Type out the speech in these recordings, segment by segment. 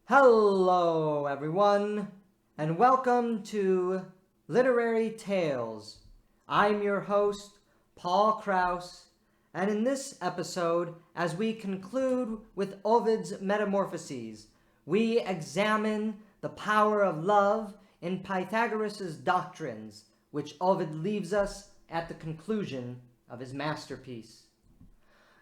Hello, everyone, and welcome to Literary Tales. I'm your host, Paul Krause, and in this episode, as we conclude with Ovid's Metamorphoses, we examine the power of love in Pythagoras' doctrines, which Ovid leaves us at the conclusion of his masterpiece.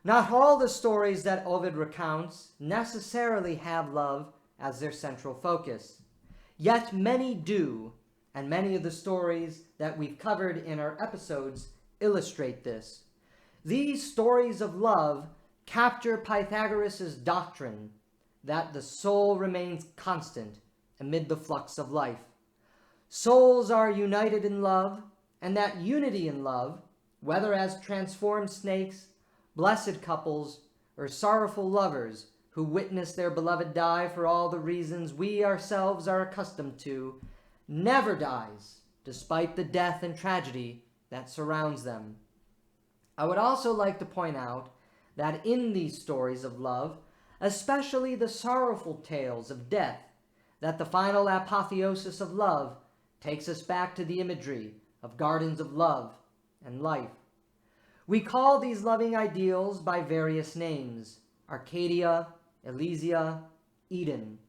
Not all the stories that Ovid recounts necessarily have love as their central focus. Yet many do, and many of the stories that we've covered in our episodes illustrate this. These stories of love capture Pythagoras' doctrine that the soul remains constant amid the flux of life. Souls are united in love, and that unity in love, whether as transformed snakes, blessed couples, or sorrowful lovers, who witness their beloved die for all the reasons we ourselves are accustomed to, never dies, despite the death and tragedy that surrounds them. I would also like to point out that in these stories of love, especially the sorrowful tales of death, that the final apotheosis of love takes us back to the imagery of gardens of love and life. We call these loving ideals by various names: Arcadia, Elysia, Eden.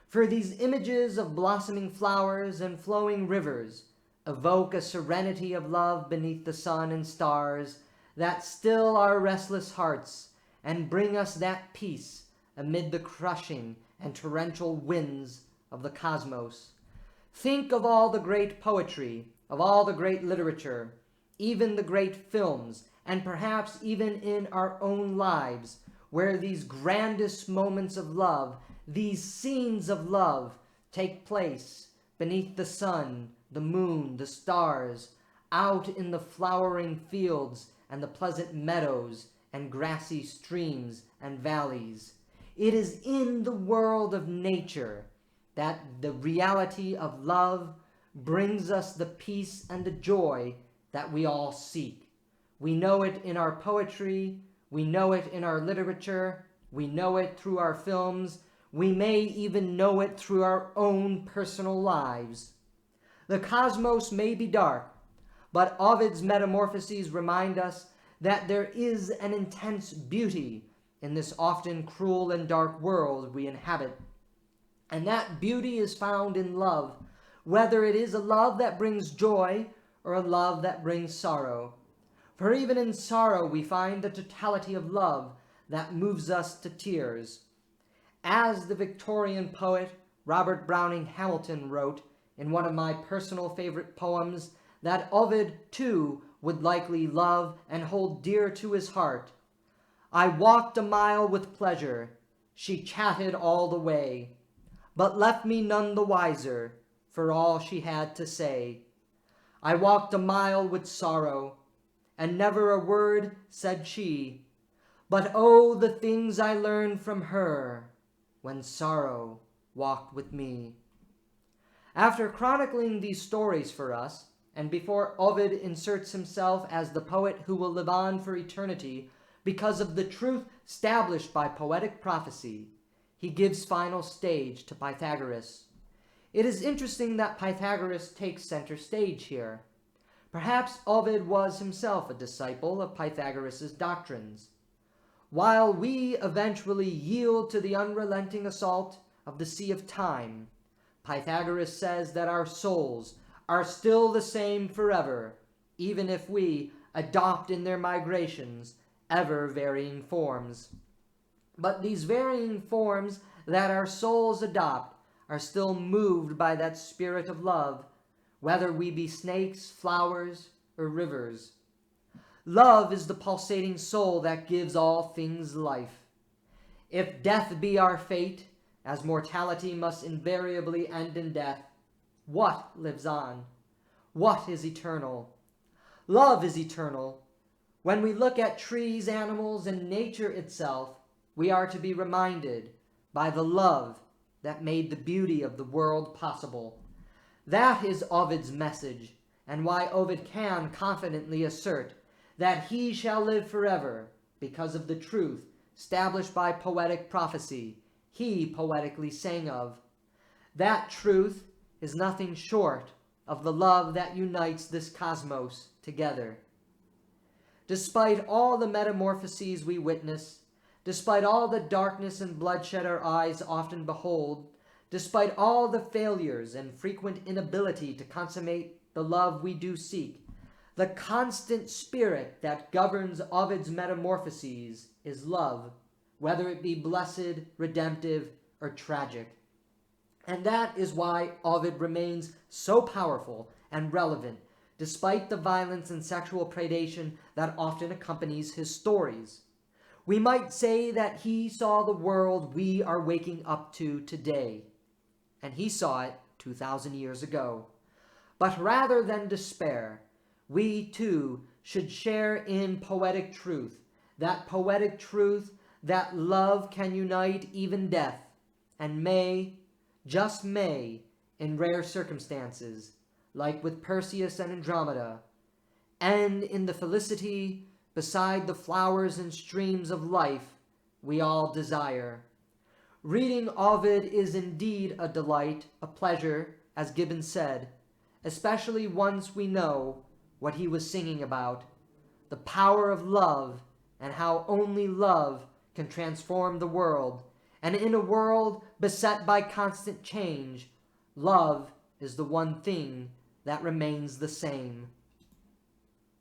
For these images of blossoming flowers and flowing rivers evoke a serenity of love beneath the sun and stars that still our restless hearts and bring us that peace amid the crushing and torrential winds of the cosmos. Think of all the great poetry, of all the great literature, even the great films, and perhaps even in our own lives, where these grandest moments of love, these scenes of love, take place beneath the sun, the moon, the stars, out in the flowering fields and the pleasant meadows and grassy streams and valleys. It is in the world of nature that the reality of love brings us the peace and the joy that we all seek. We know it in our poetry, we know it in our literature, we know it through our films, we may even know it through our own personal lives. The cosmos may be dark, but Ovid's Metamorphoses remind us that there is an intense beauty in this often cruel and dark world we inhabit. And that beauty is found in love, whether it is a love that brings joy or a love that brings sorrow. For even in sorrow we find the totality of love that moves us to tears. As the Victorian poet Robert Browning Hamilton wrote in one of my personal favorite poems that Ovid, too, would likely love and hold dear to his heart, "I walked a mile with pleasure, she chatted all the way, but left me none the wiser for all she had to say. I walked a mile with sorrow, and never a word said she, but oh, the things I learned from her when sorrow walked with me." After chronicling these stories for us, and before Ovid inserts himself as the poet who will live on for eternity because of the truth established by poetic prophecy, he gives final stage to Pythagoras. It is interesting that Pythagoras takes center stage here. Perhaps Ovid was himself a disciple of Pythagoras' doctrines. While we eventually yield to the unrelenting assault of the sea of time, Pythagoras says that our souls are still the same forever, even if we adopt in their migrations ever-varying forms. But these varying forms that our souls adopt are still moved by that spirit of love, whether we be snakes, flowers, or rivers. Love is the pulsating soul that gives all things life. If death be our fate, as mortality must invariably end in death, what lives on? What is eternal? Love is eternal. When we look at trees, animals, and nature itself, we are to be reminded by the love that made the beauty of the world possible. That is Ovid's message, and why Ovid can confidently assert that he shall live forever because of the truth established by poetic prophecy. he poetically sang of. That truth is nothing short of the love that unites this cosmos together. Despite all the metamorphoses we witness, despite all the darkness and bloodshed our eyes often behold, despite all the failures and frequent inability to consummate the love we do seek, the constant spirit that governs Ovid's Metamorphoses is love, whether it be blessed, redemptive, or tragic. And that is why Ovid remains so powerful and relevant, despite the violence and sexual predation that often accompanies his stories. We might say that he saw the world we are waking up to today, and he saw it 2,000 years ago. But rather than despair, we too should share in poetic truth that love can unite even death, and may, just may, in rare circumstances, like with Perseus and Andromeda, end in the felicity beside the flowers and streams of life we all desire. Reading Ovid is indeed a delight, a pleasure, as Gibbon said, especially once we know what he was singing about, the power of love and how only love can transform the world. And in a world beset by constant change, love is the one thing that remains the same.